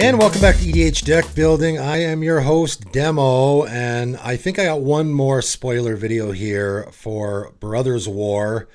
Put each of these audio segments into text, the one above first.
And welcome back to EDH Deck Building. I am your host, Demo, and I think I got one more spoiler video here for Brothers War.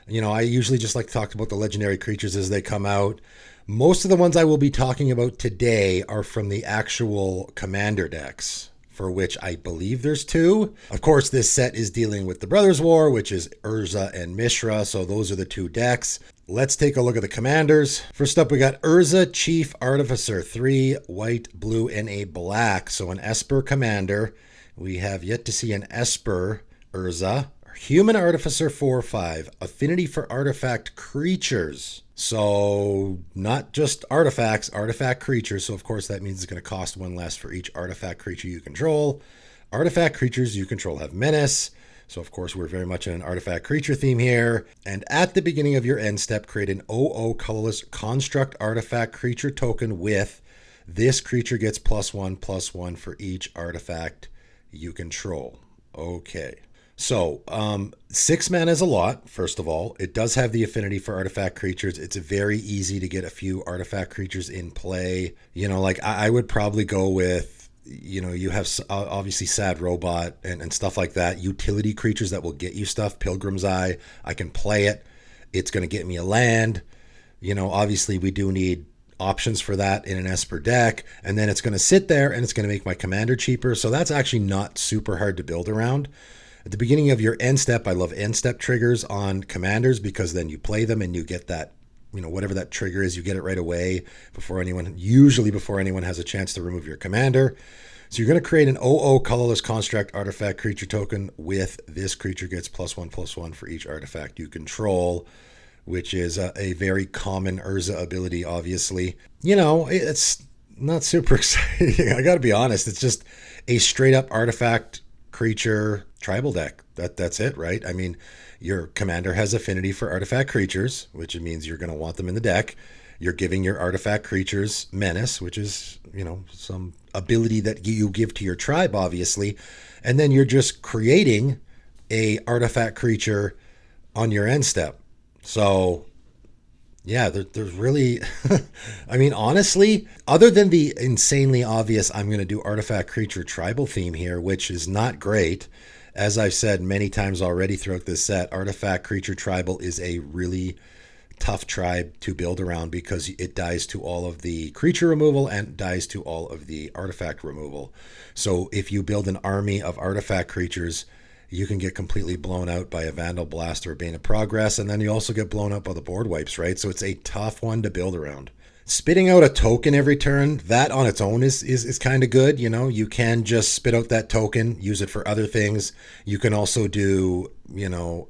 You know, I usually just like to talk about the legendary creatures as they come out. Most of the ones I will be talking about today are from the actual commander decks, for which I believe there's two. Of course, this set is dealing with the Brothers War, which is Erza and Mishra, so those are the two decks. Let's take a look at the commanders. First up, we got Erza, Chief Artificer, 3 white, blue, and a black. So an Esper commander. We have yet to see an Esper Erza. Human Artificer, 4/5. Affinity for artifact creatures. So not just artifacts, artifact creatures. So of course that means it's going to cost 1 less for each artifact creature you control. Artifact creatures you control have menace. So of course we're very much in an artifact creature theme here. And at the beginning of your end step, create an 0/0 colorless construct artifact creature token with this creature gets +1/+1 for each artifact you control. Okay. So 6 mana is a lot, first of all. It does have the affinity for artifact creatures. It's very easy to get a few artifact creatures in play. You know, like I would probably go with, you know, you have obviously Sad Robot and stuff like that. Utility creatures that will get you stuff. Pilgrim's Eye, I can play it. It's going to get me a land. You know, obviously we do need options for that in an Esper deck. And then it's going to sit there and it's going to make my commander cheaper. So that's actually not super hard to build around. At the beginning of your end step, I love end step triggers on commanders because then you play them and you get that, you know, whatever that trigger is, you get it right away usually before anyone has a chance to remove your commander. So you're going to create an 0/0 colorless construct artifact creature token with this creature gets +1/+1 for each artifact you control, which is a very common Erza ability, obviously. You know, it's not super exciting. I got to be honest. It's just a straight up artifact creature tribal deck. That's it, right? I mean, your commander has affinity for artifact creatures, which means you're going to want them in the deck. You're giving your artifact creatures menace, which is, you know, some ability that you give to your tribe, obviously. And then you're just creating a artifact creature on your end step. So yeah, there's really, I mean, honestly, other than the insanely obvious, I'm going to do artifact creature tribal theme here, which is not great. As I've said many times already throughout this set, artifact creature tribal is a really tough tribe to build around because it dies to all of the creature removal and dies to all of the artifact removal. So if you build an army of artifact creatures, you can get completely blown out by a Vandal Blast or a Bane of Progress, and then you also get blown up by the board wipes, right? So it's a tough one to build around. Spitting out a token every turn, that on its own is kind of good. You know, you can just spit out that token, use it for other things. You can also do, you know,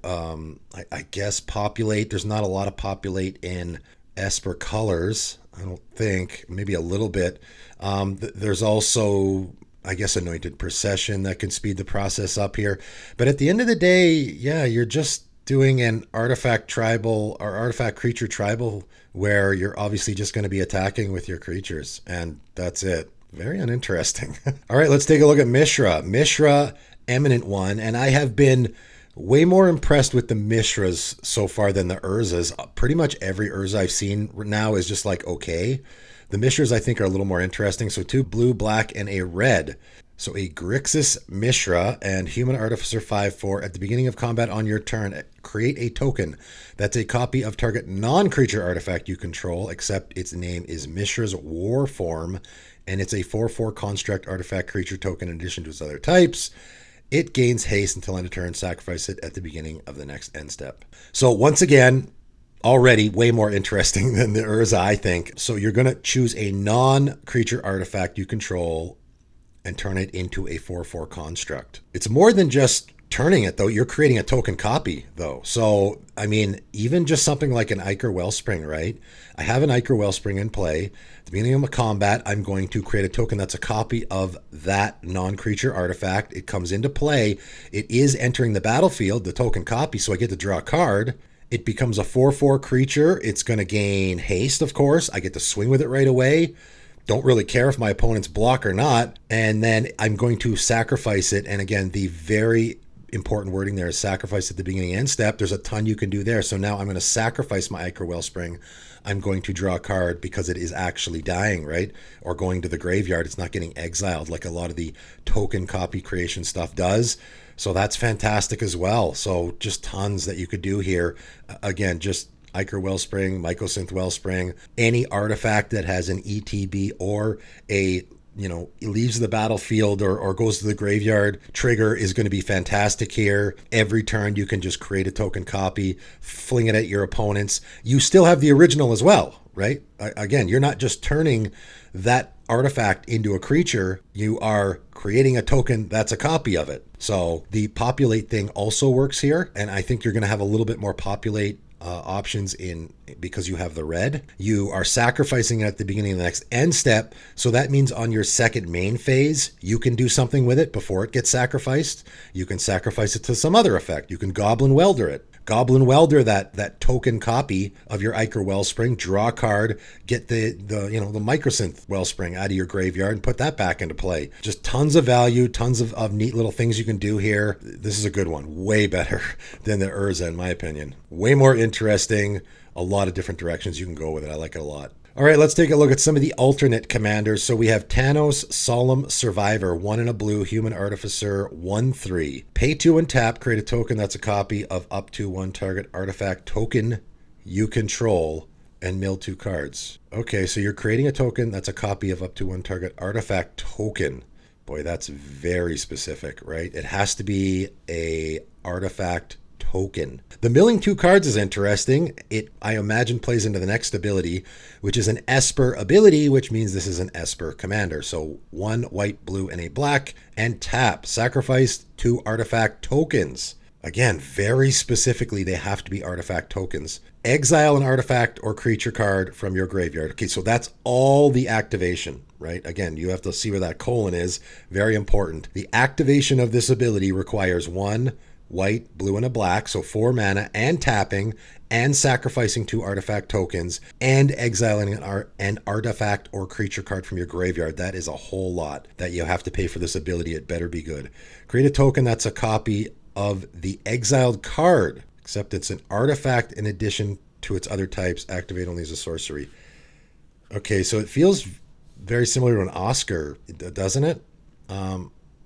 I guess populate. There's not a lot of populate in Esper colors, I don't think. Maybe a little bit. There's also, I guess, Anointed Procession that can speed the process up here. But at the end of the day, yeah, you're just doing an artifact tribal or artifact creature tribal where you're obviously just going to be attacking with your creatures, and that's it. Very uninteresting. All right, let's take a look at Mishra. Mishra, Eminent One, and I have been way more impressed with the Mishras so far than the Erzas. Pretty much every Erza I've seen now is just like, okay. The Mishras, I think, are a little more interesting. So 2 blue, black, and a red. So a Grixis Mishra and Human Artificer 5/4. At the beginning of combat on your turn, create a token that's a copy of target non-creature artifact you control, except its name is Mishra's War Form, and it's a 4/4 construct artifact creature token in addition to its other types. It gains haste until end of turn. Sacrifice it at the beginning of the next end step. So once again, already way more interesting than the Erza, I think. So you're going to choose a non-creature artifact you control and turn it into a 4/4 construct. It's more than just turning it, though. You're creating a token copy, though. So, I mean, even just something like an Ichor Wellspring, right? I have an Ichor Wellspring in play. At the beginning of my combat, I'm going to create a token that's a copy of that non-creature artifact. It comes into play. It is entering the battlefield, the token copy, so I get to draw a card. It becomes a 4/4 creature. It's going to gain haste, of course. I get to swing with it right away. Don't really care if my opponents block or not. And then I'm going to sacrifice it. And again, the very important wording there is sacrifice at the beginning and step. There's a ton you can do there. So now I'm going to sacrifice my Ichor Wellspring. I'm going to draw a card because it is actually dying, right? Or going to the graveyard, it's not getting exiled like a lot of the token copy creation stuff does. So that's fantastic as well. So just tons that you could do here. Again, just Ichor Wellspring, Mycosynth Wellspring, any artifact that has an ETB or a leaves the battlefield or goes to the graveyard trigger is going to be fantastic here. Every turn you can just create a token copy, fling it at your opponents. You still have the original as well, right? Again, you're not just turning that artifact into a creature, you are creating a token that's a copy of it. So the populate thing also works here, and I think you're going to have a little bit more populate options in because you have the red. You are sacrificing it at the beginning of the next end step, so that means on your second main phase you can do something with it before it gets sacrificed. You can sacrifice it to some other effect. You can Goblin Welder it. Goblin Welder that token copy of your Ichor Wellspring, draw a card, get the Mycosynth Wellspring out of your graveyard and put that back into play. Just tons of value, tons of neat little things you can do here. This is a good one. Way better than the Erza, in my opinion. Way more interesting. A lot of different directions you can go with it. I like it a lot. All right, let's take a look at some of the alternate commanders. So we have Thanos, Solemn Survivor, 1 in a blue, Human Artificer, 1/3. Pay 2 and tap, create a token that's a copy of up to 1 target artifact token you control, and mill 2 cards. Okay, so you're creating a token that's a copy of up to 1 target artifact token. Boy, that's very specific, right? It has to be a artifact token. The milling 2 cards is interesting. It, I imagine, plays into the next ability, which is an Esper ability, which means this is an Esper commander. So 1 white, blue, and a black, and tap. Sacrifice 2 artifact tokens. Again, very specifically, they have to be artifact tokens. Exile an artifact or creature card from your graveyard. Okay, so that's all the activation, right? Again, you have to see where that colon is. Very important. The activation of this ability requires 1 white, blue, and a black, so 4 mana, and tapping, and sacrificing 2 artifact tokens, and exiling an artifact or creature card from your graveyard. That is a whole lot that you have to pay for this ability. It better be good. Create a token that's a copy of the exiled card, except it's an artifact in addition to its other types. Activate only as a sorcery. Okay, so it feels very similar to an Oscar, doesn't it?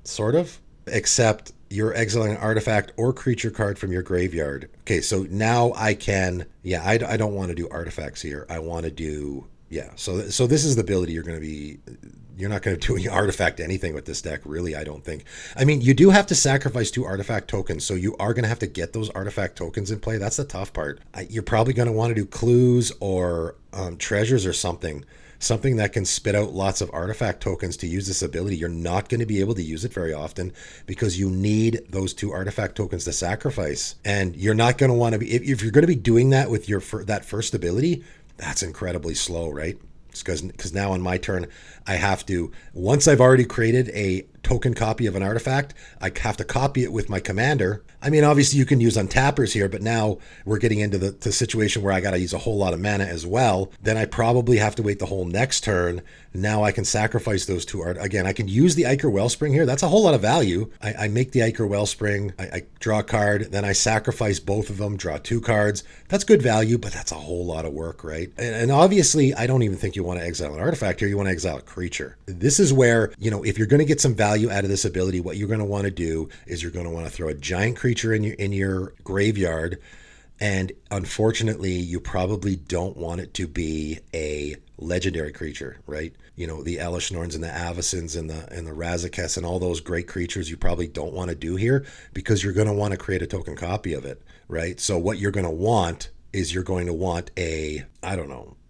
Sort of, except you're exiling an artifact or creature card from your graveyard. Okay, so now I can, I don't want to do artifacts here. I want to do, so this is the ability you're not going to do any artifact anything with this deck, really, I don't think. I mean, you do have to sacrifice 2 artifact tokens, so you are going to have to get those artifact tokens in play. That's the tough part. You're probably going to want to do clues or treasures or something that can spit out lots of artifact tokens to use this ability. You're not going to be able to use it very often because you need those 2 artifact tokens to sacrifice. And you're not going to want to be, if you're going to be doing that with that first ability, that's incredibly slow, right? Because now on my turn, I have to, once I've already created a token copy of an artifact, I have to copy it with my commander. I mean, obviously you can use untappers here, but now we're getting into the situation where I got to use a whole lot of mana as well. Then I probably have to wait the whole next turn. Now I can sacrifice those 2 again, I can use the Ichor Wellspring here. That's a whole lot of value. I make the Ichor Wellspring, I draw a card, then I sacrifice both of them, draw 2 cards. That's good value, but that's a whole lot of work, right? And obviously, I don't even think you want to exile an artifact here. You want to exile a creature. This is where, if you're going to get some value out of this ability, what you're going to want to do is you're going to want to throw a giant creature in your graveyard. And unfortunately, you probably don't want it to be a legendary creature, right? The Elishnorns and the Avacins and the Razaketh and all those great creatures you probably don't want to do here because you're going to want to create a token copy of it, right? So what you're going to want is you're going to want a,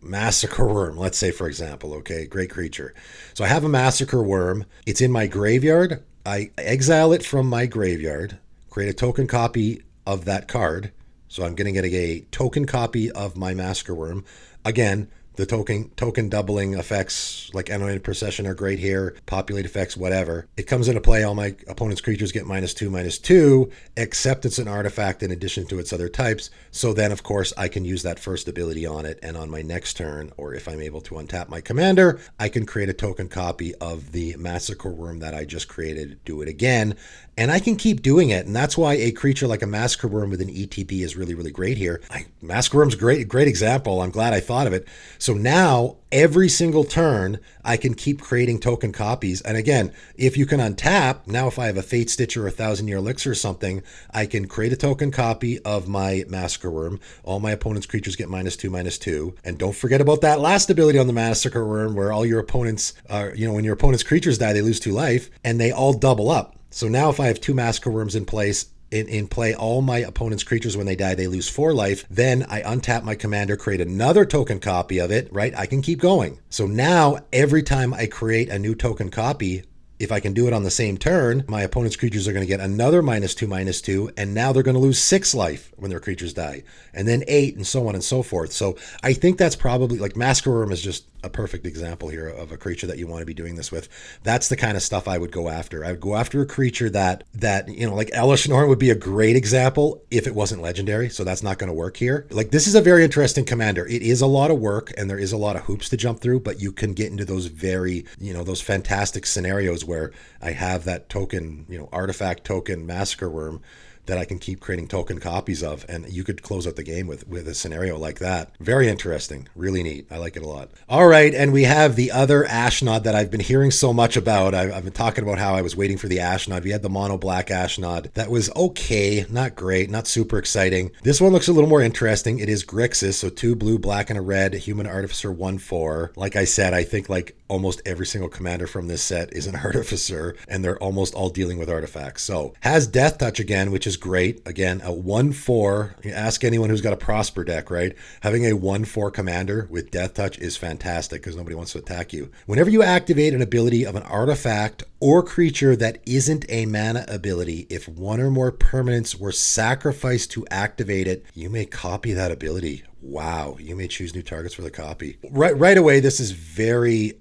Massacre Worm, let's say, for example. Okay, great creature. So I have a Massacre Worm. It's in my graveyard. I exile it from my graveyard, create a token copy of that card. So I'm going to get a token copy of my Massacre Worm. Again, The token doubling effects like Anointed Procession are great here. Populate effects, whatever. It comes into play. All my opponent's creatures get -2/-2, except it's an artifact in addition to its other types. So then, of course, I can use that first ability on it. And on my next turn, or if I'm able to untap my commander, I can create a token copy of the Massacre Worm that I just created, do it again. And I can keep doing it. And that's why a creature like a Massacre Worm with an ETB is really, really great here. Massacre Worm's a great example. I'm glad I thought of it. So now, every single turn, I can keep creating token copies. And again, if you can untap, now if I have a Fate Stitcher or a 1,000-Year Elixir or something, I can create a token copy of my Massacre Worm. All my opponent's creatures get -2/-2. And don't forget about that last ability on the Massacre Worm where all your opponents are, when your opponent's creatures die, they lose 2 life, and they all double up. So now if I have 2 Massacre Worms in place, in play, all my opponent's creatures, when they die, they lose 4 life. Then I untap my commander, create another token copy of it, right? I can keep going. So now every time I create a new token copy, if I can do it on the same turn, my opponent's creatures are going to get another -2/-2, and now they're going to lose 6 life when their creatures die, and then 8, and so on and so forth. So I think that's probably, like, Massacre Worm is just a perfect example here of a creature that you want to be doing this with. That's the kind of stuff I would go after. I would go after a creature that like Elesh Norn would be a great example if it wasn't legendary, so that's not going to work here. Like, this is a very interesting commander. It is a lot of work, and there is a lot of hoops to jump through, but you can get into those very, those fantastic scenarios where I have that token, artifact token Massacre Worm that I can keep creating token copies of, and you could close out the game with a scenario like that. Very interesting, really neat. I like it a lot. All right, and we have the other Ashnod that I've been hearing so much about. I've been talking about how I was waiting for the Ashnod. We had the mono black Ashnod that was okay, not great, not super exciting. This one looks a little more interesting. It is Grixis, so 2 blue, black, and a red, human artificer 1/4. Like I said, I think like almost every single commander from this set is an artificer, and they're almost all dealing with artifacts. So has Death Touch again, which is great. Again, a 1/4. You ask anyone who's got a Prosper deck, right? Having a 1/4 commander with Death Touch is fantastic because nobody wants to attack you. Whenever you activate an ability of an artifact or creature that isn't a mana ability, if one or more permanents were sacrificed to activate it, you may copy that ability. Wow, you may choose new targets for the copy. Right away, this is very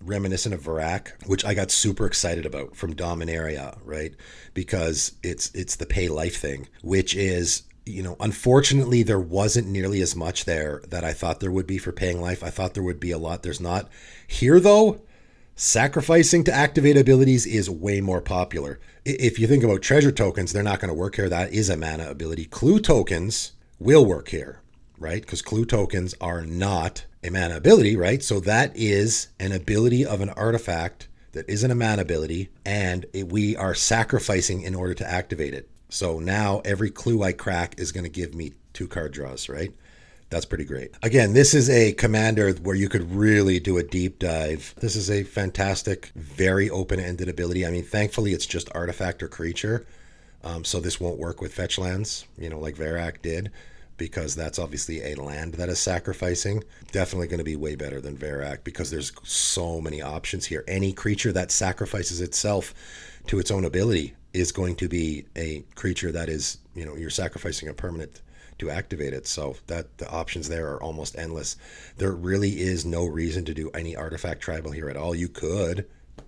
reminiscent of Varak, which I got super excited about from Dominaria, right? Because it's the pay life thing, which is, unfortunately, there wasn't nearly as much there that I thought there would be for paying life. I thought there would be a lot. There's not. Here, though, sacrificing to activate abilities is way more popular. If you think about treasure tokens, they're not going to work here. That is a mana ability. Clue tokens will work here, right? Because clue tokens are not a mana ability, right? So that is an ability of an artifact that isn't a mana ability, and we are sacrificing in order to activate it. So now every clue I crack is going to give me 2 card draws, right? That's pretty great. Again, this is a commander where you could really do a deep dive. This is a fantastic, very open-ended ability. I mean, thankfully, it's just artifact or creature. So this won't work with fetch lands, like Varak did, because that's obviously a land that is sacrificing. Definitely going to be way better than Varak because there's so many options here. Any creature that sacrifices itself to its own ability is going to be a creature that is, you're sacrificing a permanent to activate it. So that the options there are almost endless. There really is no reason to do any artifact tribal here at all. You could.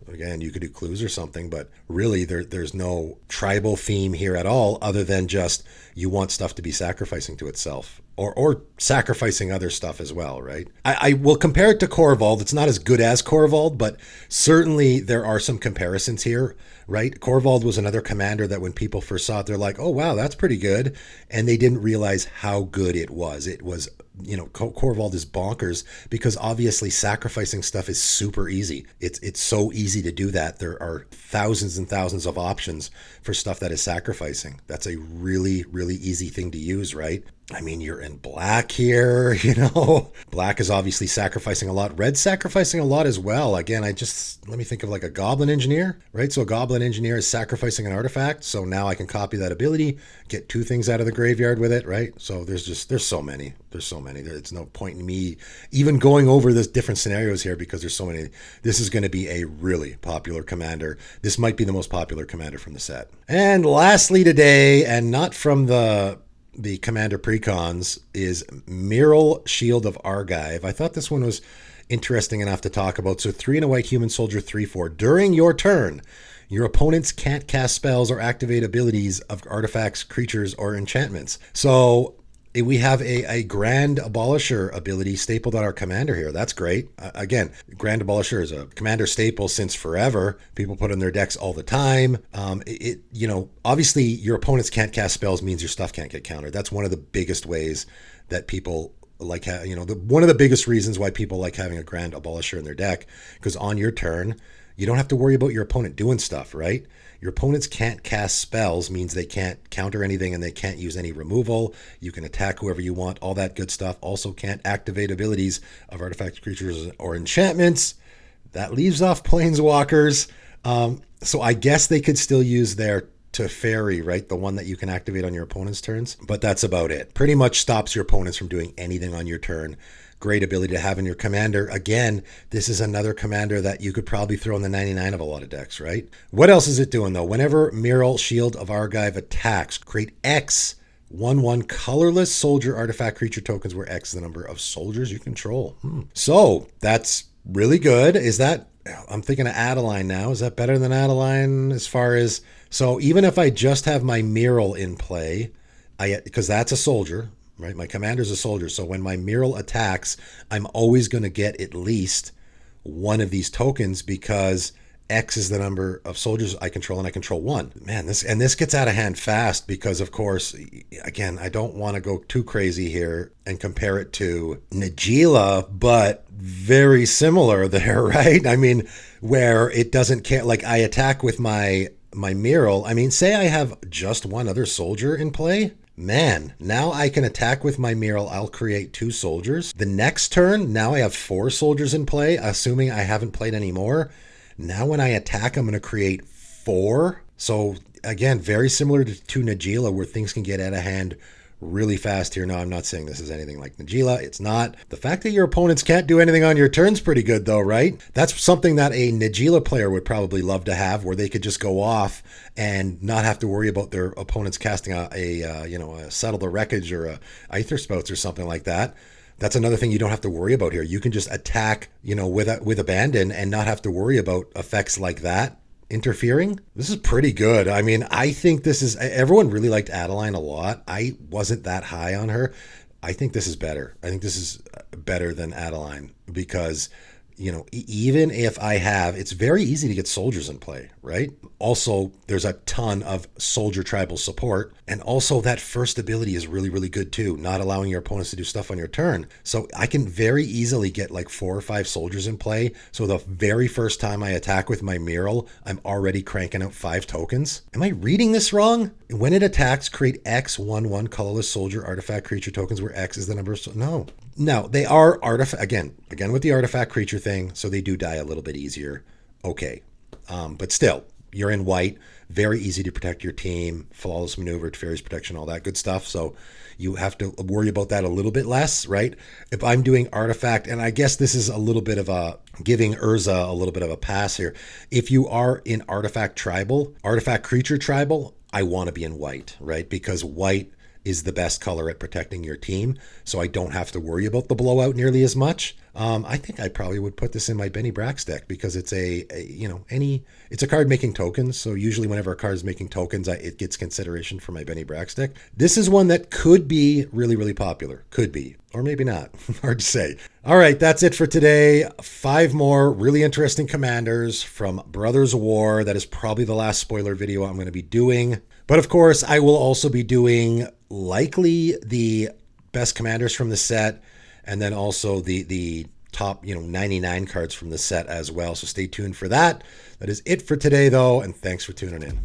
Again, you could do clues or something, but really there's no tribal theme here at all other than just you want stuff to be sacrificing to itself or sacrificing other stuff as well, right? I will compare it to Korvold. It's not as good as Korvold, but certainly there are some comparisons here, right? Korvold was another commander that when people first saw it, they're like, oh, wow, that's pretty good. And they didn't realize how good it was. It was, Korvold is bonkers because obviously sacrificing stuff is super easy. It's so easy to do that. There are thousands and thousands of options for stuff that is sacrificing. That's a really, really easy thing to use, right? I mean, you're in black here, Black is obviously sacrificing a lot. Red sacrificing a lot as well. Again, let me think of like a Goblin Engineer, right? So a Goblin Engineer is sacrificing an artifact. So now I can copy that ability, get 2 things out of the graveyard with it, right? So there's so many. There's no point in me even going over the different scenarios here because there's so many. This is going to be a really popular commander. This might be the most popular commander from the set. And lastly today, and not from the the Commander Precons is Mural, Shield of Argive. I thought this one was interesting enough to talk about. So 3 and a white human soldier, 3/4. During your turn, your opponents can't cast spells or activate abilities of artifacts, creatures, or enchantments. So we have a Grand Abolisher ability stapled on our commander here. That's great. Again, Grand Abolisher is a commander staple since forever. People put in their decks all the time. Obviously your opponents can't cast spells means your stuff can't get countered. That's one of the biggest ways that people like, one of the biggest reasons why people like having a Grand Abolisher in their deck, because on your turn, you don't have to worry about your opponent doing stuff, right? Your opponents can't cast spells means they can't counter anything and they can't use any removal. You can attack whoever you want, all that good stuff. Also can't activate abilities of artifacts, creatures, or enchantments. That leaves off planeswalkers. So I guess they could still use their Teferi, right? The one that you can activate on your opponent's turns. But that's about it. Pretty much stops your opponents from doing anything on your turn. Great ability to have in your commander. Again, this is another commander that you could probably throw in the 99 of a lot of decks, right? What else is it doing, though? Whenever Mural, Shield of Argive attacks, create X 1/1 colorless soldier artifact creature tokens where X is the number of soldiers you control. So that's really good. Is that, I'm thinking of Adeline now. Is that better than Adeline as far as, so even if I just have my Mural in play, because that's a soldier, right? My commander's a soldier. So when my Mural attacks, I'm always going to get at least one of these tokens because X is the number of soldiers I control and I control 1. Man, this gets out of hand fast because, of course, again, I don't want to go too crazy here and compare it to Najeela, but very similar there, right? I mean, where it doesn't care, like I attack with my Mural. I mean, say I have just one other soldier in play. Man, now I can attack with my Mural. I'll create 2 soldiers. The next turn, now I have 4 soldiers in play, assuming I haven't played any more. Now when I attack, I'm going to create 4. So again, very similar to Najeela, where things can get out of hand really fast here. Now, I'm not saying this is anything like Najeela. It's not. The fact that your opponents can't do anything on your turn's pretty good, though, right? That's something that a Najeela player would probably love to have, where they could just go off and not have to worry about their opponents casting a Settle the Wreckage or a Aether Spouts or something like that. That's another thing you don't have to worry about here. You can just attack, with abandon and not have to worry about effects like that interfering. This is pretty good. I mean, I think everyone really liked Adeline a lot. I wasn't that high on her. I think this is better. I think this is better than Adeline because, even if it's very easy to get soldiers in play, right? Also, there's a ton of soldier tribal support. And also that first ability is really, really good too, not allowing your opponents to do stuff on your turn. So I can very easily get like 4 or 5 soldiers in play. So the very first time I attack with my Mural, I'm already cranking out 5 tokens. Am I reading this wrong? When it attacks, create X 1/1 colorless soldier artifact creature tokens where X is the number of... No. No, they are artifact... Again with the artifact creature thing, so they do die a little bit easier. Okay. But still, you're in white. Very easy to protect your team. Flawless maneuver, Teferi's protection, all that good stuff. So you have to worry about that a little bit less, right? If I'm doing artifact, and I guess this is a little bit of a... giving Erza a little bit of a pass here. If you are in artifact creature tribal, I want to be in white, right? Because white is the best color at protecting your team, so I don't have to worry about the blowout nearly as much. I think I probably would put this in my Benny Brax deck because it's it's a card making tokens. So usually whenever a card is making tokens, it gets consideration for my Benny Brax deck. This is one that could be really, really popular. Could be, or maybe not. Hard to say. All right, that's it for today. 5 more really interesting commanders from Brothers War. That is probably the last spoiler video I'm going to be doing. But of course, I will also be doing likely the best commanders from the set, and then also the top 99 cards from the set as well. So stay tuned for that. That is it for today, though, and thanks for tuning in.